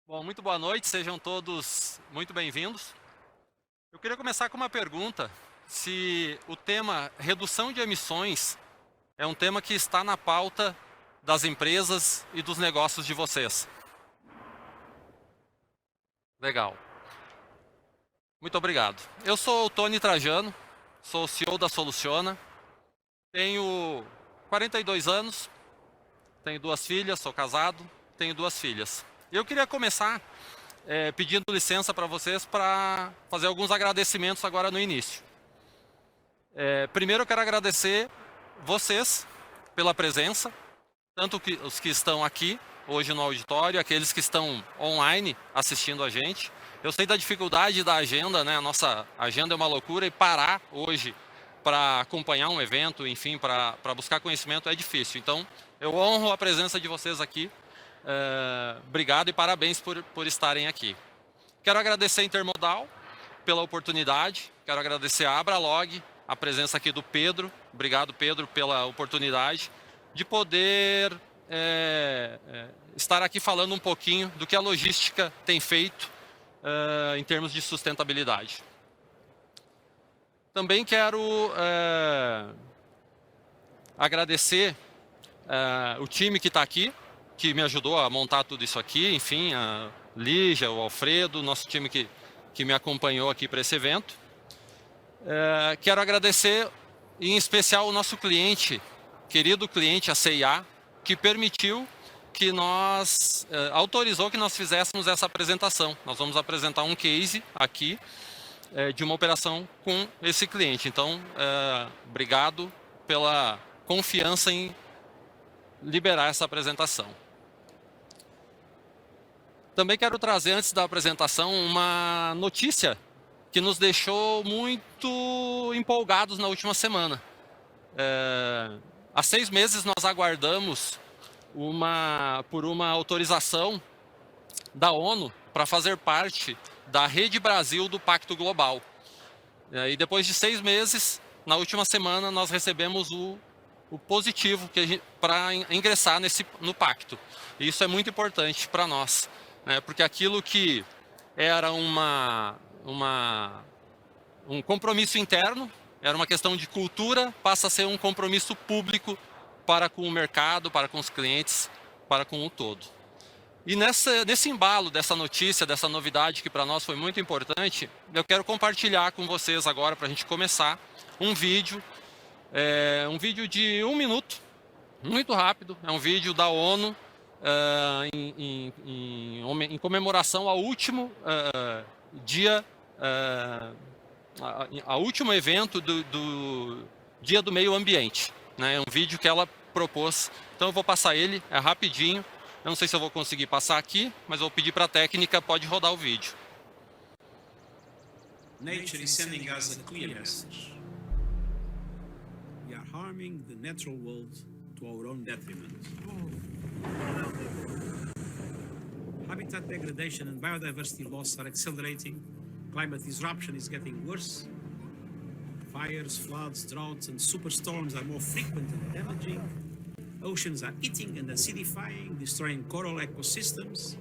Bom, muito boa noite, sejam todos muito bem-vindos. Eu queria começar com uma pergunta, se o tema redução de emissões é um tema que está na pauta das empresas e dos negócios de vocês. Legal. Muito obrigado. Eu sou o Tony Trajano, sou o CEO da Soluciona, tenho 42 anos, tenho 2 filhas, sou casado, tenho 2 filhas. Eu queria começar pedindo licença para vocês para fazer alguns agradecimentos agora no início. Primeiro eu quero agradecer vocês pela presença, tanto os que estão aqui hoje no auditório, aqueles que estão online assistindo a gente. Eu sei da dificuldade da agenda, né? A nossa agenda é uma loucura e parar hoje para acompanhar um evento, enfim, para buscar conhecimento é difícil. Então, eu honro a presença de vocês aqui. Obrigado e parabéns por estarem aqui. Quero agradecer a Intermodal pela oportunidade, quero agradecer a Abralog, a presença aqui do Pedro. Obrigado, Pedro, pela oportunidade de poder estar aqui falando um pouquinho do que a logística tem feito em termos de sustentabilidade. Também quero agradecer o time que está aqui, que me ajudou a montar tudo isso aqui, enfim, a Lígia, o Alfredo, nosso time que me acompanhou aqui para esse evento. Quero agradecer em especial o nosso cliente, querido cliente, a CIA, que permitiu que autorizou que nós fizéssemos essa apresentação. Nós vamos apresentar um case aqui de uma operação com esse cliente. Então, obrigado pela confiança em liberar essa apresentação. Também quero trazer, antes da apresentação, uma notícia que nos deixou muito empolgados na última semana. Há 6 meses nós aguardamos por uma autorização da ONU para fazer parte da Rede Brasil do Pacto Global. E depois de 6 meses, na última semana, nós recebemos o positivo para ingressar no pacto. E isso é muito importante para nós, né? Porque aquilo que era um compromisso interno, era uma questão de cultura, passa a ser um compromisso público para com o mercado, para com os clientes, para com o todo. E nesse embalo dessa notícia, dessa novidade que para nós foi muito importante, eu quero compartilhar com vocês agora, para a gente começar, um vídeo de 1 minuto, muito rápido. É um vídeo da ONU em comemoração ao último ao último evento do Dia do Meio Ambiente, né? É um vídeo que ela propôs. Então eu vou passar ele, é rapidinho. Eu não sei se eu vou conseguir passar aqui, mas eu vou pedir para a técnica, pode rodar o vídeo. Nature is sending us a clear message. We are harming the natural world to our own detriment. Habitat degradation and biodiversity loss are accelerating. Climate disruption is getting worse. Fires, floods, droughts, and superstorms are more frequent and damaging. Oceans are eating and acidifying, destroying coral ecosystems.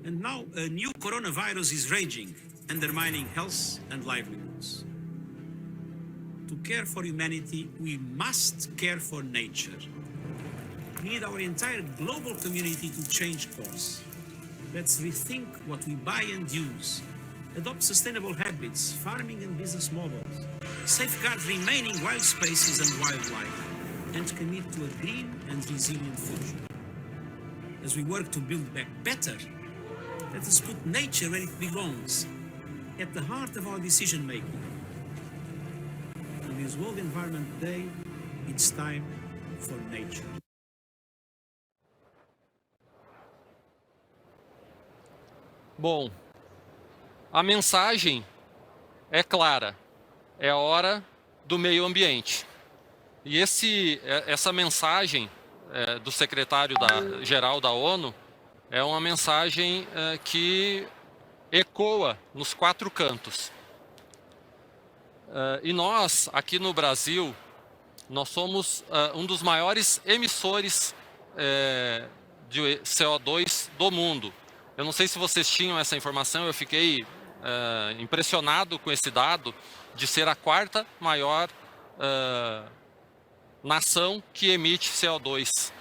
And now a new coronavirus is raging, undermining health and livelihoods. To care for humanity, we must care for nature. We need our entire global community to change course. Let's rethink what we buy and use. Adopt sustainable habits, farming and business models. Safeguard remaining wild spaces and wildlife. And commit to a green and resilient future. As we work to build back better, let us put nature where it belongs, at the heart of our decision making. On this World Environment Day, it's time for nature. Bom, a mensagem é clara, é a hora do meio ambiente. E essa mensagem do secretário-geral da ONU é uma mensagem que ecoa nos 4 cantos. E nós, aqui no Brasil, nós somos um dos maiores emissores de CO2 do mundo. Eu não sei se vocês tinham essa informação, eu fiquei impressionado com esse dado de ser a quarta maior nação que emite CO2.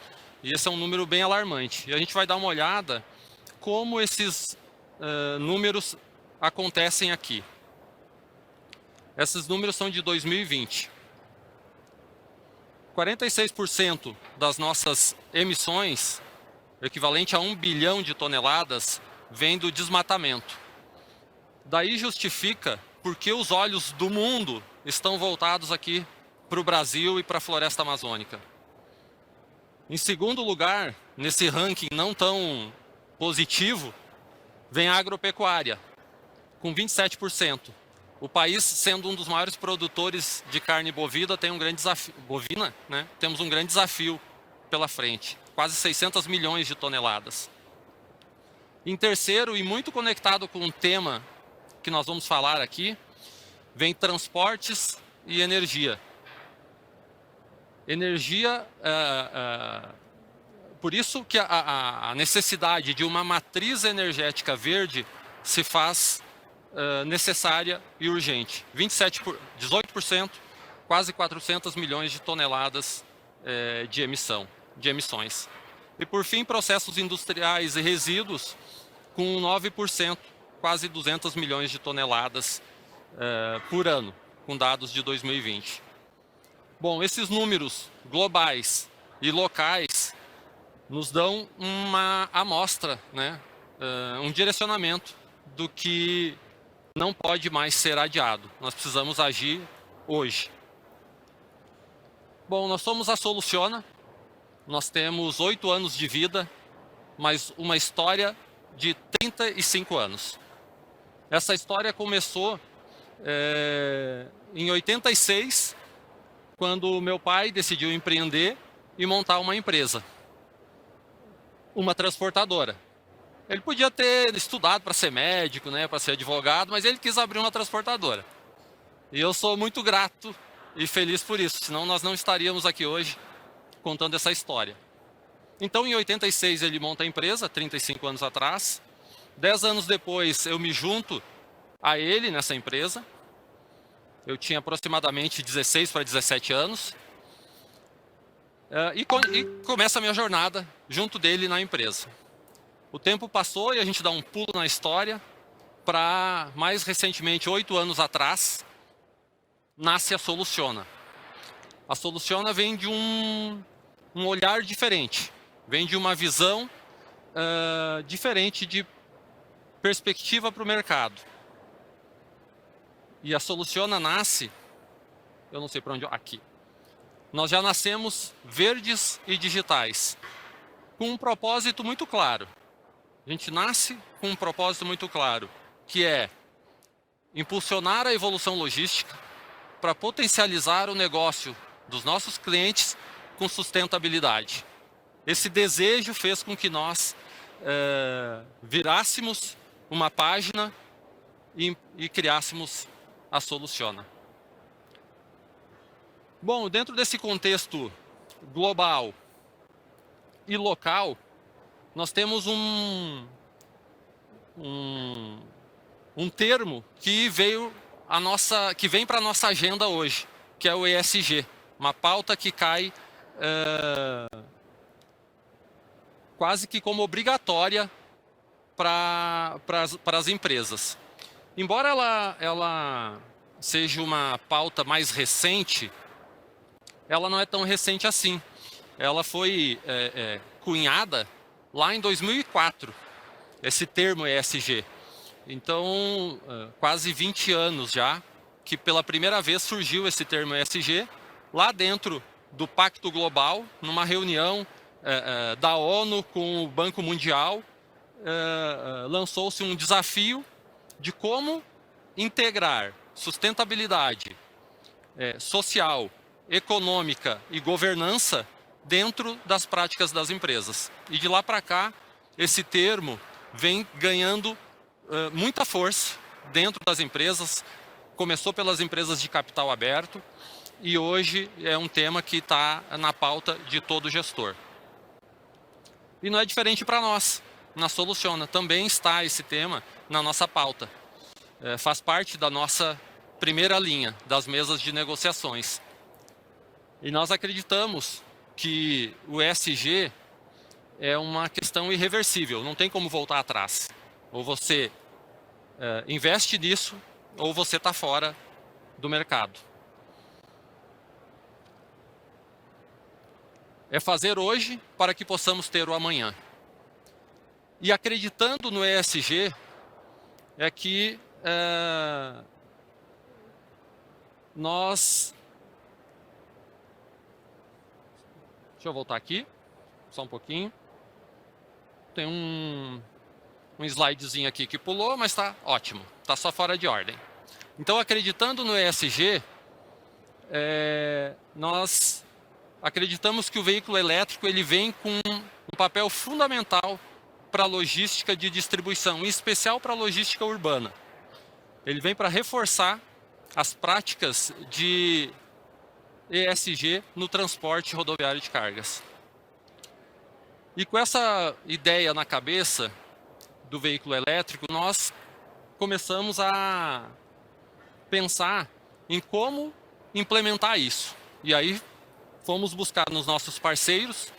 E esse é um número bem alarmante. E a gente vai dar uma olhada como esses números acontecem aqui. Esses números são de 2020. 46% das nossas emissões, equivalente a 1 bilhão de toneladas, vem do desmatamento. Daí justifica por que os olhos do mundo estão voltados aqui para o Brasil e para a floresta amazônica. Em segundo lugar, nesse ranking não tão positivo, vem a agropecuária, com 27%. O país, sendo um dos maiores produtores de carne bovina, tem um grande desafio, temos um grande desafio pela frente, quase 600 milhões de toneladas. Em terceiro, e muito conectado com o tema que nós vamos falar aqui, vem transportes e energia. Energia, por isso que a necessidade de uma matriz energética verde se faz necessária e urgente. 18%, quase 400 milhões de toneladas de emissões. E por fim, processos industriais e resíduos, com 9%, quase 200 milhões de toneladas por ano, com dados de 2020. Bom, esses números globais e locais nos dão uma amostra, um direcionamento do que não pode mais ser adiado. Nós precisamos agir hoje. Bom, nós somos a Soluciona, nós temos 8 anos de vida, mas uma história de 35 anos. Essa história começou em 86, quando meu pai decidiu empreender e montar uma empresa, uma transportadora. Ele podia ter estudado para ser médico, para ser advogado, mas ele quis abrir uma transportadora. E eu sou muito grato e feliz por isso, senão nós não estaríamos aqui hoje contando essa história. Então, em 86, ele monta a empresa, 35 anos atrás. 10 anos depois, eu me junto a ele nessa empresa. Eu tinha aproximadamente 16 para 17 anos. E começa a minha jornada junto dele na empresa. O tempo passou e a gente dá um pulo na história para, mais recentemente, 8 anos atrás, nasce a Soluciona. A Soluciona vem de um olhar diferente, vem de uma visão diferente de perspectiva para o mercado. E a Soluciona nasce, eu não sei para onde, aqui. Nós já nascemos verdes e digitais, com um propósito muito claro. A gente nasce com um propósito muito claro, que é impulsionar a evolução logística para potencializar o negócio dos nossos clientes com sustentabilidade. Esse desejo fez com que nós virássemos uma página e criássemos a Soluciona. Bom, dentro desse contexto global e local, nós temos um termo que vem para a nossa agenda hoje, que é o ESG, uma pauta que cai quase que como obrigatória para as empresas. Embora ela seja uma pauta mais recente, ela não é tão recente assim. Ela foi cunhada lá em 2004, esse termo ESG. Então, quase 20 anos já, que pela primeira vez surgiu esse termo ESG, lá dentro do Pacto Global, numa reunião da ONU com o Banco Mundial, lançou-se um desafio de como integrar sustentabilidade social, econômica e governança dentro das práticas das empresas. E de lá para cá, esse termo vem ganhando muita força dentro das empresas. Começou pelas empresas de capital aberto e hoje é um tema que está na pauta de todo gestor. E não é diferente para nós. na Soluciona. Também está esse tema na nossa pauta. Faz parte da nossa primeira linha das mesas de negociações. E nós acreditamos que o ESG é uma questão irreversível, não tem como voltar atrás. Ou você investe nisso, ou você está fora do mercado. É fazer hoje para que possamos ter o amanhã. E acreditando no ESG, é que nós... Deixa eu voltar aqui, só um pouquinho. Tem um slidezinho aqui que pulou, mas está ótimo, está só fora de ordem. Então, acreditando no ESG, nós acreditamos que o veículo elétrico ele vem com um papel fundamental para a logística de distribuição, em especial para a logística urbana. Ele vem para reforçar as práticas de ESG no transporte rodoviário de cargas. E com essa ideia na cabeça do veículo elétrico, nós começamos a pensar em como implementar isso. E aí fomos buscar nos nossos parceiros,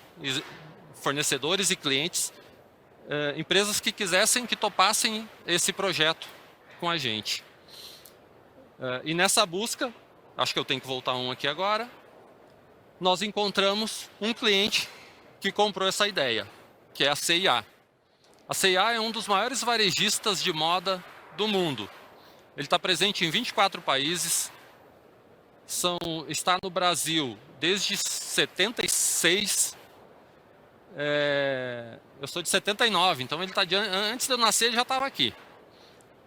fornecedores e clientes, empresas que quisessem, que topassem esse projeto com a gente. E nessa busca, acho que eu tenho que voltar um aqui agora, nós encontramos um cliente que comprou essa ideia, que é a C&A. A C&A é um dos maiores varejistas de moda do mundo. Ele está presente em 24 países, está no Brasil desde 76, eu sou de 79, então ele tá antes de eu nascer ele já estava aqui.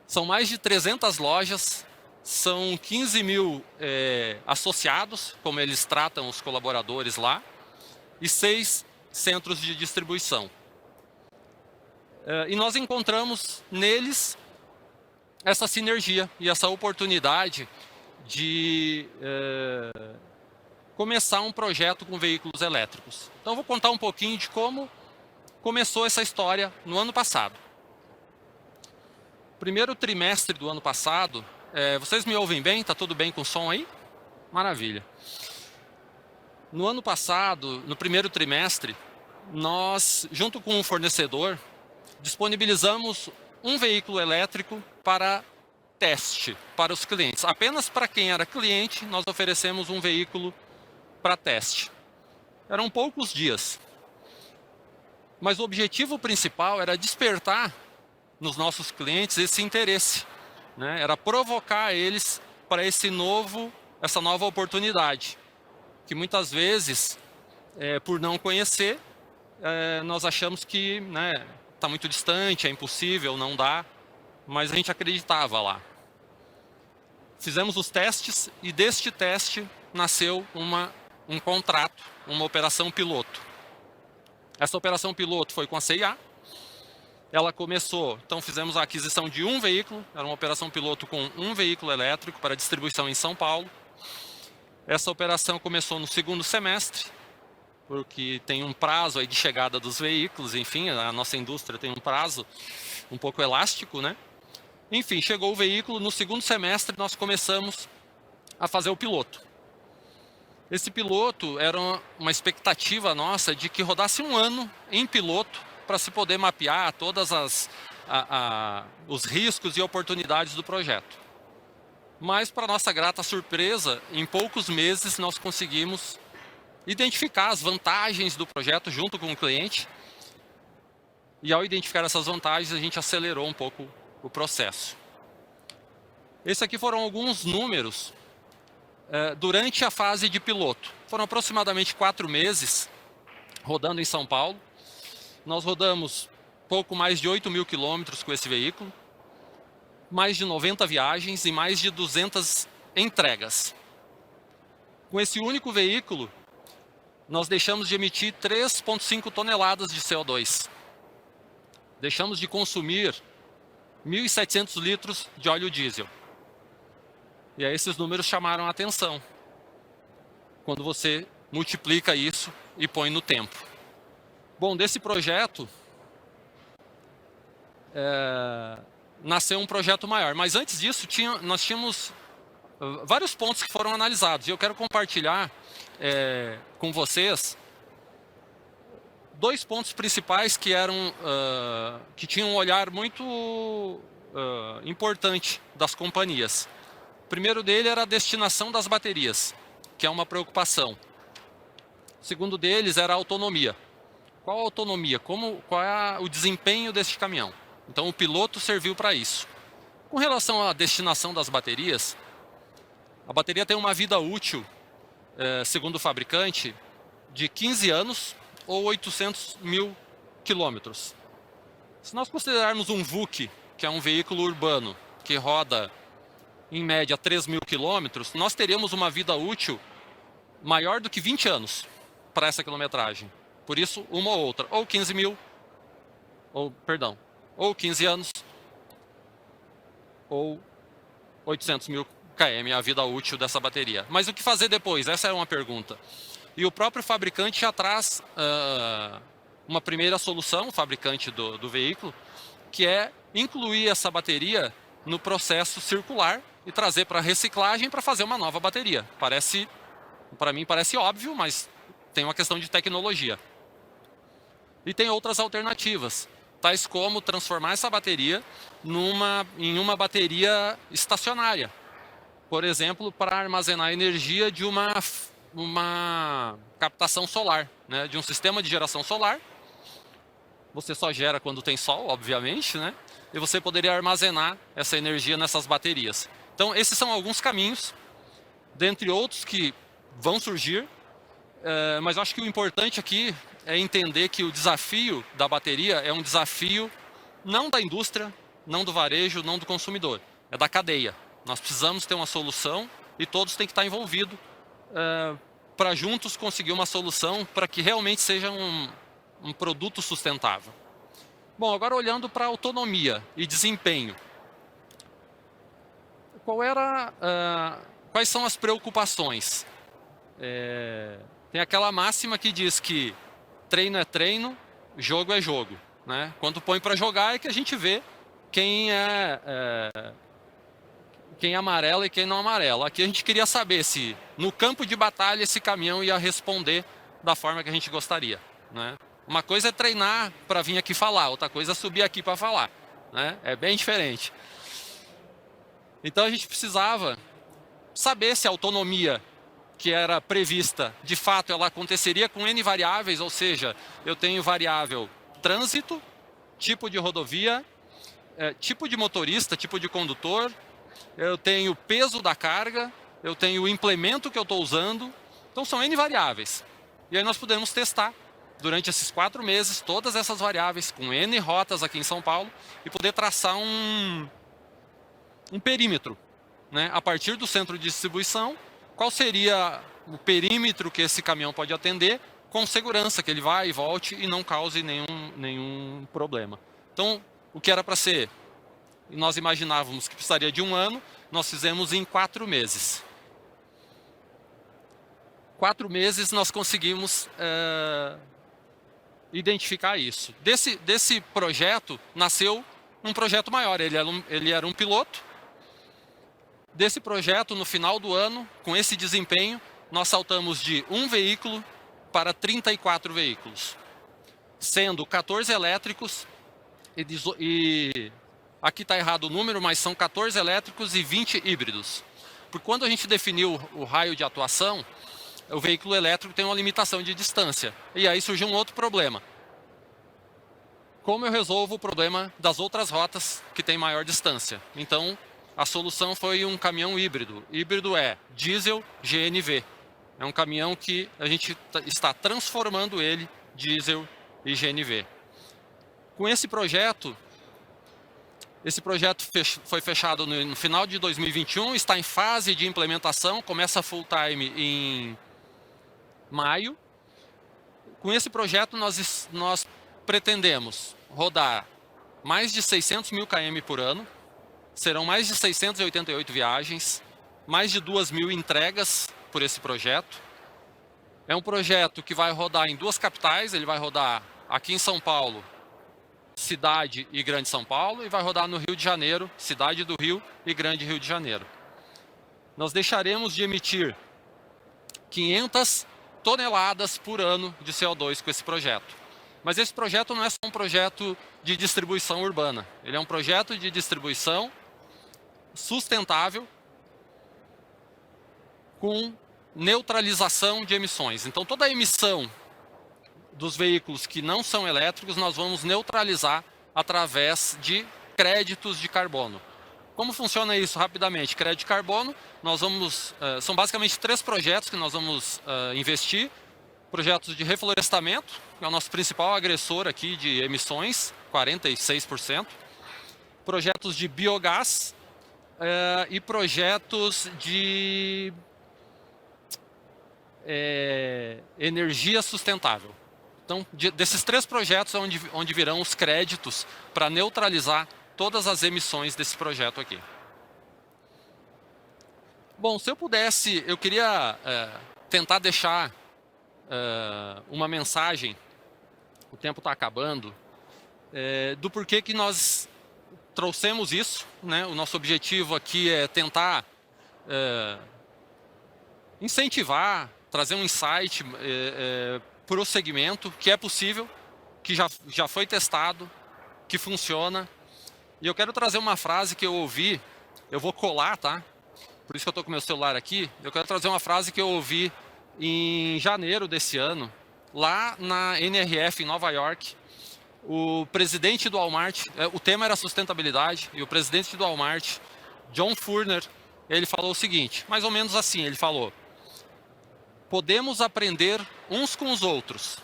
São mais de 300 lojas, são 15 mil associados, como eles tratam os colaboradores lá, e 6 centros de distribuição. E nós encontramos neles essa sinergia e essa oportunidade de começar um projeto com veículos elétricos. Então eu vou contar um pouquinho de como começou essa história no ano passado. Primeiro trimestre do ano passado, vocês me ouvem bem? Tá tudo bem com o som aí? Maravilha. No ano passado, no primeiro trimestre, nós, junto com um fornecedor, disponibilizamos um veículo elétrico para teste para os clientes. Apenas para quem era cliente, nós oferecemos um veículo para teste. Eram poucos dias. Mas o objetivo principal era despertar nos nossos clientes esse interesse, né? Era provocar eles para essa nova oportunidade, que muitas vezes, por não conhecer, nós achamos que está muito distante, é impossível, não dá, mas a gente acreditava lá. Fizemos os testes e deste teste nasceu um contrato, uma operação piloto. Essa operação piloto foi com a C&A. Ela começou, então fizemos a aquisição de um veículo, era uma operação piloto com um veículo elétrico para distribuição em São Paulo. Essa operação começou no segundo semestre, porque tem um prazo aí de chegada dos veículos, enfim, a nossa indústria tem um prazo um pouco elástico, né? Enfim, chegou o veículo, no segundo semestre nós começamos a fazer o piloto. Esse piloto era uma expectativa nossa de que rodasse um ano em piloto para se poder mapear todas os riscos e oportunidades do projeto. Mas, para nossa grata surpresa, em poucos meses nós conseguimos identificar as vantagens do projeto junto com o cliente. E ao identificar essas vantagens, a gente acelerou um pouco o processo. Esses aqui foram alguns números durante a fase de piloto. Foram aproximadamente 4 meses rodando em São Paulo. Nós rodamos pouco mais de 8 mil quilômetros com esse veículo, mais de 90 viagens e mais de 200 entregas. Com esse único veículo, nós deixamos de emitir 3,5 toneladas de CO2. Deixamos de consumir 1.700 litros de óleo diesel. E aí esses números chamaram a atenção, quando você multiplica isso e põe no tempo. Bom, desse projeto, nasceu um projeto maior. Mas antes disso, nós tínhamos vários pontos que foram analisados. E eu quero compartilhar com vocês 2 pontos principais que tinham um olhar muito importante das companhias. O primeiro dele era a destinação das baterias, que é uma preocupação. O segundo deles era a autonomia. Qual a autonomia? Qual é o desempenho deste caminhão? Então o piloto serviu para isso. Com relação à destinação das baterias, a bateria tem uma vida útil, segundo o fabricante, de 15 anos ou 800 mil quilômetros. Se nós considerarmos um VUC, que é um veículo urbano, que roda em média 3 mil quilômetros, nós teríamos uma vida útil maior do que 20 anos para essa quilometragem. Por isso, uma ou outra, ou 15 mil, ou 15 anos, ou 800 mil km a vida útil dessa bateria. Mas o que fazer depois? Essa é uma pergunta. E o próprio fabricante já traz uma primeira solução, o fabricante do veículo, que é incluir essa bateria no processo circular e trazer para reciclagem para fazer uma nova bateria. Para mim parece óbvio, mas tem uma questão de tecnologia. E tem outras alternativas, tais como transformar essa bateria em uma bateria estacionária. Por exemplo, para armazenar energia de uma captação solar, né? De um sistema de geração solar. Você só gera quando tem sol, obviamente, né? E você poderia armazenar essa energia nessas baterias. Então, esses são alguns caminhos, dentre outros que vão surgir, mas eu acho que o importante aqui é entender que o desafio da bateria é um desafio não da indústria, não do varejo, não do consumidor, é da cadeia. Nós precisamos ter uma solução e todos têm que estar envolvidos para juntos conseguir uma solução para que realmente seja um produto sustentável. Bom, agora olhando para autonomia e desempenho. Quais são as preocupações? Tem aquela máxima que diz que treino é treino, jogo é jogo, né? Quando põe para jogar é que a gente vê quem amarela e quem não amarela. Aqui a gente queria saber se no campo de batalha esse caminhão ia responder da forma que a gente gostaria, né? Uma coisa é treinar para vir aqui falar, outra coisa é subir aqui para falar, né? É bem diferente. Então a gente precisava saber se a autonomia que era prevista, de fato, ela aconteceria com N variáveis, ou seja, eu tenho variável trânsito, tipo de rodovia, tipo de motorista, tipo de condutor, eu tenho peso da carga, eu tenho o implemento que eu estou usando, então são N variáveis. E aí nós podemos testar, durante esses 4 meses, todas essas variáveis, com N rotas aqui em São Paulo, e poder traçar um perímetro, né? A partir do centro de distribuição, qual seria o perímetro que esse caminhão pode atender, com segurança, que ele vai e volte e não cause nenhum problema. Então, o que era para ser, nós imaginávamos que precisaria de 1 ano, nós fizemos em 4 meses. 4 meses nós conseguimos identificar isso. Desse projeto nasceu um projeto maior, ele era um piloto. Desse projeto, no final do ano, com esse desempenho, nós saltamos de 1 veículo para 34 veículos, sendo 14 elétricos e aqui está errado o número, mas são 14 elétricos e 20 híbridos. Porque quando a gente definiu o raio de atuação, o veículo elétrico tem uma limitação de distância. E aí surgiu um outro problema. Como eu resolvo o problema das outras rotas que têm maior distância? Então, a solução foi um caminhão híbrido. Híbrido é diesel GNV. É um caminhão que a gente está transformando ele diesel e GNV. Com esse projeto foi fechado no final de 2021, está em fase de implementação, começa full time em maio. Com esse projeto nós pretendemos rodar mais de 600 mil km por ano, serão mais de 688 viagens, mais de 2.000 entregas por esse projeto. É um projeto que vai rodar em 2 capitais, ele vai rodar aqui em São Paulo cidade e Grande São Paulo, e vai rodar no Rio de Janeiro, cidade do Rio e Grande Rio de Janeiro. Nós deixaremos de emitir 500 toneladas por ano de CO2 com esse projeto. Mas esse projeto não é só um projeto de distribuição urbana, ele é um projeto de distribuição sustentável com neutralização de emissões. Então, toda a emissão dos veículos que não são elétricos, nós vamos neutralizar através de créditos de carbono. Como funciona isso rapidamente? Crédito de carbono, nós vamos, são basicamente 3 projetos que nós vamos investir. Projetos de reflorestamento, que é o nosso principal agressor aqui de emissões, 46%. Projetos de biogás e projetos de energia sustentável. Então, desses 3 projetos é onde virão os créditos para neutralizar todas as emissões desse projeto aqui. Bom, se eu pudesse, eu queria tentar deixar uma mensagem, o tempo está acabando, do porquê que nós trouxemos isso, né? O nosso objetivo aqui é tentar incentivar, trazer um insight para o segmento, que é possível, que já foi testado, que funciona. E eu quero trazer uma frase que eu ouvi, eu vou colar, tá? Por isso que eu estou com meu celular aqui. Eu quero trazer uma frase que eu ouvi em janeiro desse ano, lá na NRF em Nova York. O presidente do Walmart, o tema era sustentabilidade, e o presidente do Walmart, John Furner, ele falou o seguinte, mais ou menos assim, ele falou: podemos aprender uns com os outros,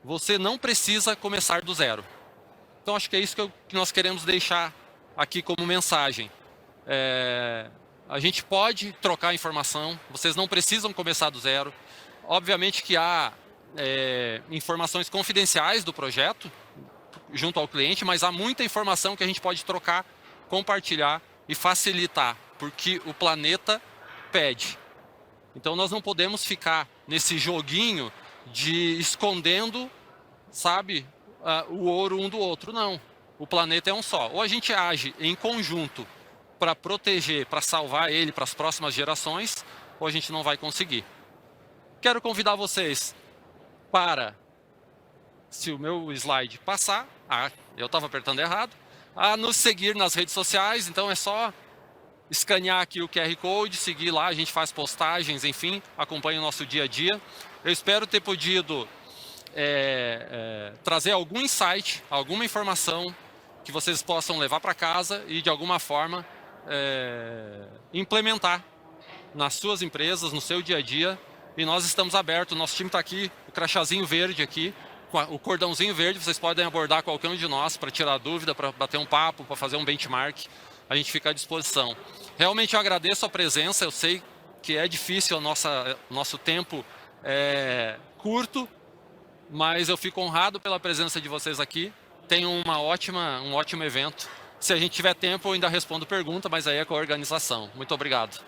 você não precisa começar do zero. Então acho que é isso que nós queremos deixar aqui como mensagem. A gente pode trocar informação, vocês não precisam começar do zero. Obviamente que há informações confidenciais do projeto junto ao cliente, mas há muita informação que a gente pode trocar, compartilhar e facilitar, porque o planeta pede. Então nós não podemos ficar nesse joguinho de escondendo, sabe, o ouro um do outro, não. O planeta é um só. Ou a gente age em conjunto para proteger, para salvar ele para as próximas gerações, ou a gente não vai conseguir. Quero convidar vocês para, se o meu slide passar, eu estava apertando errado, a nos seguir nas redes sociais. Então é só escanear aqui o QR Code, seguir lá, a gente faz postagens, enfim, acompanha o nosso dia a dia. Eu espero ter podido trazer algum insight, alguma informação que vocês possam levar para casa e de alguma forma implementar nas suas empresas, no seu dia a dia. E nós estamos abertos, nosso time está aqui, o crachazinho verde aqui, o cordãozinho verde, vocês podem abordar qualquer um de nós para tirar dúvida, para bater um papo, para fazer um benchmark, a gente fica à disposição. Realmente eu agradeço a presença, eu sei que é difícil, nosso tempo é curto, mas eu fico honrado pela presença de vocês aqui. Tenham um ótimo evento. Se a gente tiver tempo, eu ainda respondo pergunta, mas aí é com a organização. Muito obrigado.